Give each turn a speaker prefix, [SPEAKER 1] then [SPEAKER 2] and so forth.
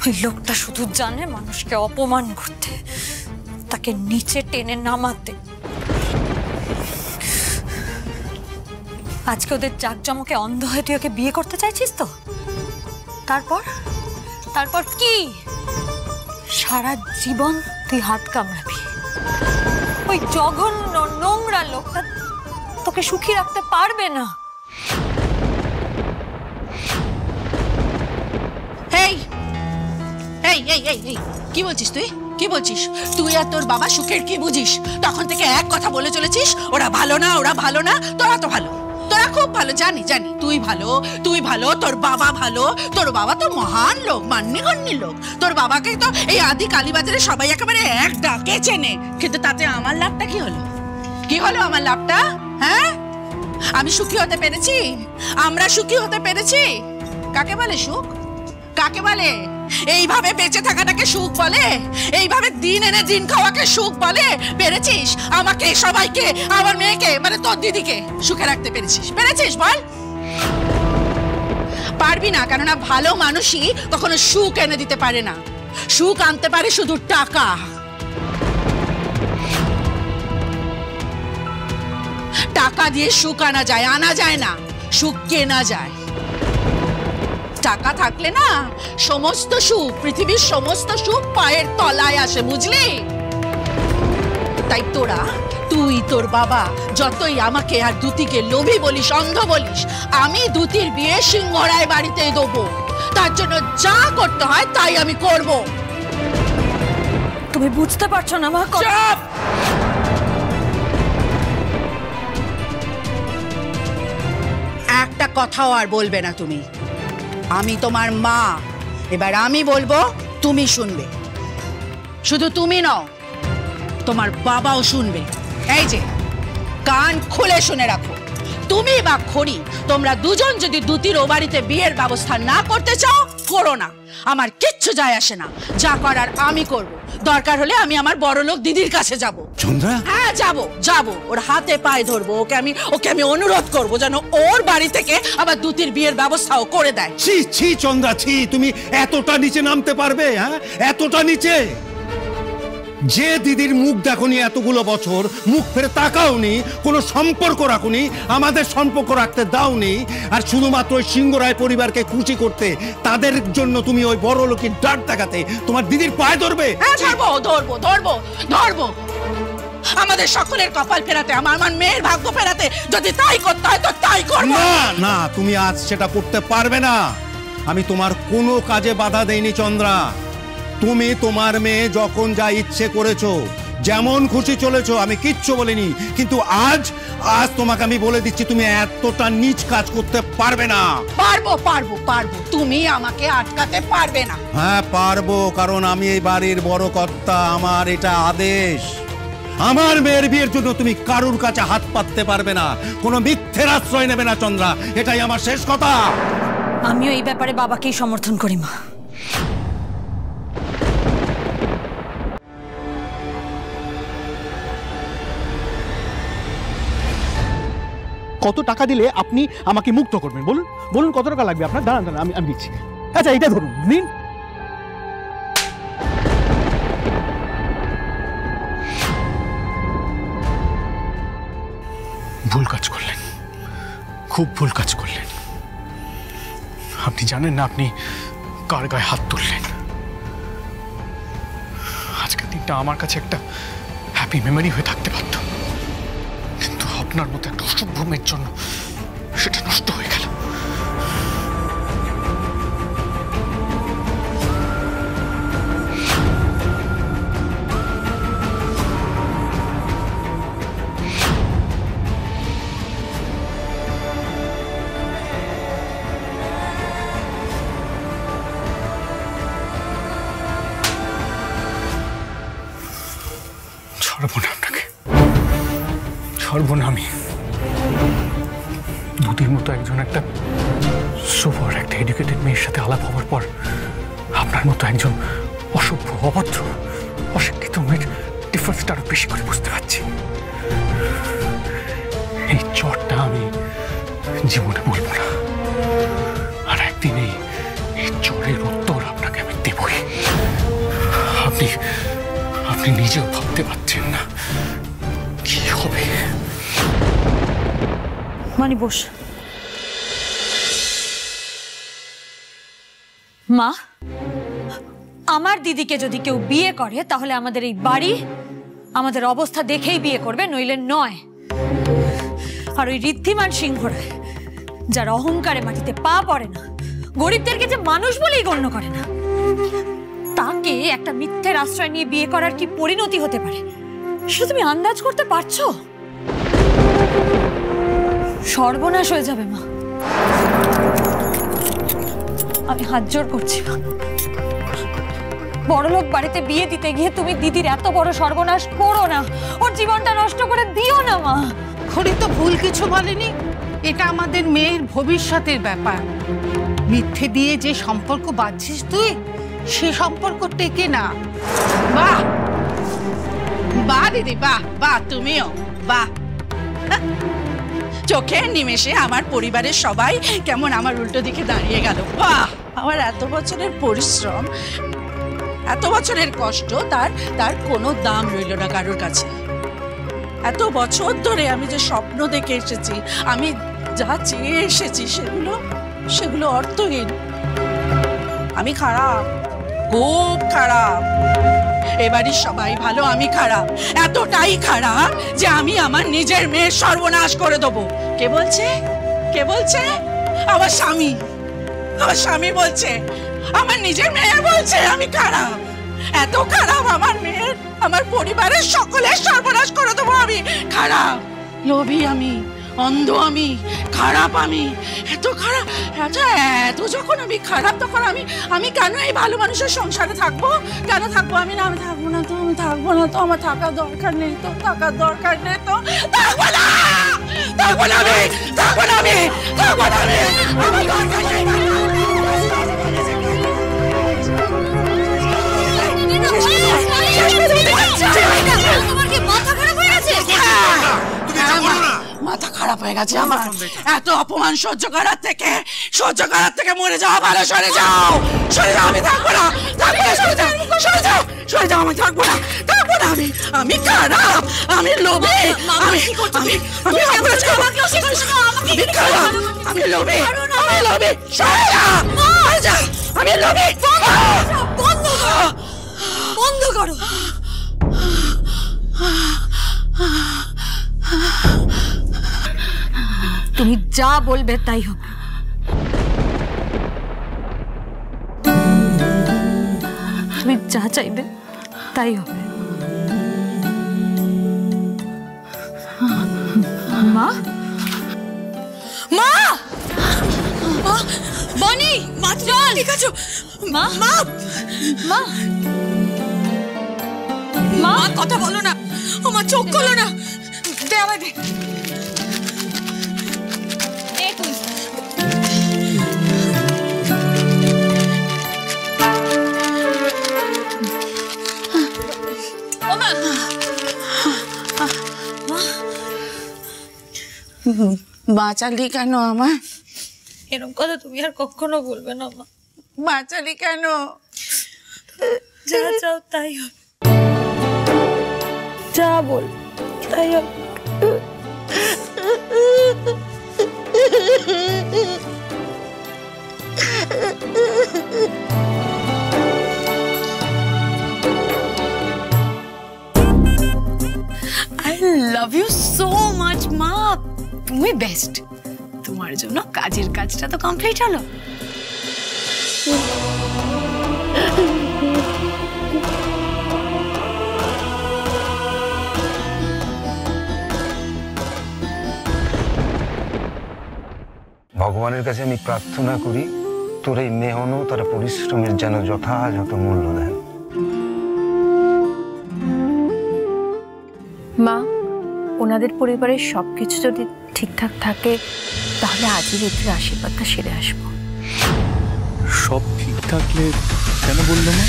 [SPEAKER 1] ওই লোকটা শুধু জানে মানুষকে অপমান করতে, তাকে নিচে টেনে নামাতে। আজকে ওদের জাকজমকে অন্ধ হয়ে তুই ওকে বিয়ে করতে চাইছিস তো? তারপর তারপর কি? সারা জীবন তুই হাত কামড়াবি। ওই জঘন্য নোংরা লোকটা তোকে সুখী রাখতে পারবে না।
[SPEAKER 2] কি বলছিস তুই? কি বলছিস তুই? আর তোর বাবা সুখের কি বুঝিস? তখন থেকে এক কথা বলে চলেছিস, ওরা ভালো না, ওরা ভালো না। তোরা তো ভালো, তোরা খুব ভালো। জানি জানি তুই ভালো, তুই ভালো, তোর বাবা ভালো। তোর বাবা তো মহান লোক, মান্যগণ্য লোক। তোর বাবাকে তো এই আদি কালীবাজারে সবাই একেবারে এক ডাকে চেনে। কিন্তু তাতে আমার লাভটা কি হলো? কি হলো আমার লাভটা? হ্যাঁ, আমি সুখী হতে পেরেছি? আমরা সুখী হতে পেরেছি? কাকে বলে সুখ? কাকে বলে? এইভাবে বেঁচে থাকাটাকে সুখ বলে? এইভাবে দিন এনে দিন খাওয়াকে সুখ বলে? পেরেছিস আমাকে, সবাইকে, আমার মেয়েকে, মানে তোর দিদিকে সুখে রাখতে পেরেছিস? পেরেছিস বল? পারবি না, কেননা ভালো মানুষই কখনো সুখ এনে দিতে পারে না। সুখ আনতে পারে শুধু টাকা। টাকা দিয়ে সুখ আনা যায় না, সুখ কেনা যায়। টাকা থাকলে না সমস্ত সুখ, পৃথিবীর সমস্ত সুখ পায়ের তলায় আসে, বুঝলি? তাই তোরা, তুই, তোর বাবা যতই আমাকে আর দুতিকে লোভী বলিস, অন্ধ বলিস, আমি দুতির বিয়ে সিংহরায় বাড়িতে দেবো। তার জন্য যা করতে হয় তাই আমি করব।
[SPEAKER 1] তুমি বুঝতে পারছো না মা?
[SPEAKER 2] একটা কথাও আর বলবে না তুমি। আমি তোমার মা, এবার আমি বলবো, তুমি শুনবে। শুধু তুমি নও, তোমার বাবাও শুনবে। এই যে, কান খুলে শুনে রাখো, তুমি বা খড়ি, তোমরা দুজন যদি দুতির ও বাড়িতে বিয়ের ব্যবস্থা না করতে চাও, করো না। আমার কিচ্ছু যায় আসে না। যা করার আমি করব। দরকার হলে আমি আমার বড়লোক দিদির কাছে যাব।
[SPEAKER 3] চন্দ্রা?
[SPEAKER 2] হ্যাঁ, যাব। ওর হাতে পায়ে ধরবো, ওকে আমি অনুরোধ করব যেন ওর বাড়ি থেকে আবার দুতির বিয়ের ব্যবস্থাও করে দেয়।
[SPEAKER 3] ছি ছি চন্দ্রা, ছি! তুমি এতটা নিচে নামতে পারবে? হ্যাঁ, এতটা নিচে? যে দিদির মুখ দেখোনি এতগুলো বছর, মুখ ফেরে তাকাওনি, কোনো সম্পর্ক রাখুনি, আমাদের সম্পর্ক রাখতে দাওনি, আর শুধুমাত্র ওই সিংহরায় পরিবারকে খুশি করতে, তাদের জন্য তুমি ওই বড় লোকের ডাক দেখাতে তোমার দিদির পায়ে ধরবে?
[SPEAKER 2] হ্যাঁ, ধরবো। আমাদের সকলের কপাল ফেরাতে, আমার মেয়ের ভাগ্য ফেরাতে যদি তাই করতে হয় তো তাই করব।
[SPEAKER 3] না, তুমি আজ সেটা করতে পারবে না। আমি তোমার কোনো কাজে বাধা দেইনি চন্দ্রা। তুমি তোমার মেয়ে যখন যা ইচ্ছে করেছো, যেমন খুশি চলেছো, আমি কিচ্ছু বলিনি। কিন্তু আজ তোমাকে আমি বলে দিচ্ছি, তুমি এতটা নীচ কাজ করতে পারবে না।
[SPEAKER 2] পারবো। তুমি আমাকে আটকাতে পারবে না।
[SPEAKER 3] হ্যাঁ, পারবো, কারণ আমি এই বাড়ির বড় কর্তা। আমার এটা আদেশ। আমার মেয়ের বিয়ের জন্য তুমি কারুর কাছে হাত পাততে পারবে না, কোনো মিথ্যের আশ্রয় নেবে না চন্দ্রা। এটাই আমার শেষ কথা।
[SPEAKER 1] আমিও এই ব্যাপারে বাবাকেই সমর্থন করি মা।
[SPEAKER 4] কত টাকা দিলে আপনি আমাকে মুক্ত করবেন? বলুন কত টাকা লাগবে আপনার? দাঁড়ান, আমি দিচ্ছি। আচ্ছা, এটা ধরুন, নিন। ভুল কাজ করলেন, খুব ভুল কাজ করলেন। আপনি জানেন না আপনি কার গায়ে হাত তুললেন। আজকের দিনটা আমার কাছে একটা হ্যাপি মেমোরি হয়ে থাকতে পারত, কিন্তু আপনার মতো একটা অসভ্য মেয়ের জন্য সেটা নষ্ট হয়ে গেল। ছাড়বো না আমি। দুদির মতো একজন একটা সুপার, একটা এডুকেটেড মেয়ের সাথে আলাপ হওয়ার পর আপনার মতো একজন অসভ্য, অভদ্র, অশিক্ষিত মেয়ের ডিফারেন্সটা আরো বেশি করে বুঝতে পারছি। এই চটটা আমি জীবনে বলবো না, আর একদিন এই চরের উত্তর আপনাকে আমি দেবই। আপনি নিজেও ভাবতে পারছেন না কি হবে।
[SPEAKER 1] মানি বস। মা, আমার দিদিকে যদি কেউ বিয়ে করে তাহলে আমাদের এই বাড়ি আমাদের অবস্থা দেখেই বিয়ে করবে, নইলে নয়। আর ওই ঋদ্ধিমান সিংহ রায় যার অহংকারে মাটিতে পা পড়ে না, গরিবদেরকে যে মানুষ বলেই গণ্য করে না, তাকে একটা মিথ্যের আশ্রয় নিয়ে বিয়ে করার কি পরিণতি হতে পারে সেটা তুমি আন্দাজ করতে পারছো? সর্বনাশ হয়ে যাবে মা। আমি হাত জোড় করছি মা, বড়লোক বাড়িতে বিয়ে দিতে গিয়ে তুমি দিদির এত বড় সর্বনাশ করো না, ওর জীবনটা নষ্ট করে দিও না মা।
[SPEAKER 2] খড়ি তো ভুল কিছু বলেনি, এটা আমাদের মেয়ের ভবিষ্যতের ব্যাপার। মিথ্যে দিয়ে যে সম্পর্ক বাঁধছিস তুই, সে সম্পর্ক টেকে না। বাহ বাহ দিদি, বাহ বাহ, তুমিও বাহ। চোখের নিমেষে আমার পরিবারের সবাই কেমন আমার উল্টো দিকে দাঁড়িয়ে গেল। বাহ, আমার এত বছরের পরিশ্রম, এত বছরের কষ্ট, তার কোনো দাম রইল না কারোর কাছে। এত বছর ধরে আমি যে স্বপ্ন দেখে এসেছি, আমি যা চেয়ে এসেছি, সেগুলো অর্থহীন। আমি খারাপ, খুব খারাপ। এবারই সবাই ভালো, আমি খারাপ, এতটাই খারাপ যে আমি আমার নিজের মেয়ের সর্বনাশ করে দেবো। কে বলছে? কে বলছে? আমার স্বামী। আমার স্বামী বলছে, আমার নিজের মেয়ে বলছে আমি খারাপ। এত খারাপ আমার মেয়ের, আমার পরিবারের সকলের সর্বনাশ করে দেবো আমি। খারাপ, লোভী আমি, অন্ধ আমি, খারাপ আমি, এত খারাপ। এত যখন আমি খারাপ, তখন আমি কেন এই ভালো মানুষের সংসারে থাকবো? কেন থাকবো আমি? না, আমি থাকবো না তো, আমি থাকবো না তো, আমার থাকার দরকার নেই তো, থাকার দরকার নেই তো, থাকবো না, থাকবো না আমি, থাকবো না আমি, থাকবো না আমি, আমার দরকার নেই। মাথা খারাপ হয়ে গেছে আমার, এত অপমান সহ্য করার থেকে মরে যাওয়া ভালো। সরে যাও, সরে যাও, আমি থাকবো না, থাকবো না, সরে যাও, সরে যাও, সরে যাও, আমি থাকবো না, থাকবো না আমি খারাপ, আমি লোভী, আমি খারাপ, আমি লোভী, আমি লোভী, সরে যাও, সরে যাও, আমি লোভী।
[SPEAKER 1] বন্ধ করো। তুমি যা বলবে তাই হবে। তুমি যা চাইবে তাই হবে। মা, মা, বনি, মা চল। ঠিক আছে মা, মা, মা, মা, কথা বলো না, আমার চোখ খোলো না, দে আমায় দে।
[SPEAKER 2] বাঁচালি কেন আমার?
[SPEAKER 1] এরকম কথা তুমি আর কখনো বলবে না মা।
[SPEAKER 2] বাঁচালি কেন?
[SPEAKER 1] যা চাও তাই হবে, যা বল তাই হবে।
[SPEAKER 5] I love you so much, মা। তুমি বেস্ট। তোমার জন্য কাজের কাজটা তো কমপ্লিট হলো।
[SPEAKER 6] ভগবানের কাছে আমি প্রার্থনা করি তোর এই মেহনত তার পরিশ্রমের যেন যথাযথ মূল্য দেন।
[SPEAKER 7] মা, ওনাদের পরিবারের সবকিছু যদি ঠিকঠাক থাকে তাহলে আজই ঋদ্ধির আশীর্বাদটা সেরে আসবো।
[SPEAKER 4] সব ঠিক থাকলে কেন বললো মা?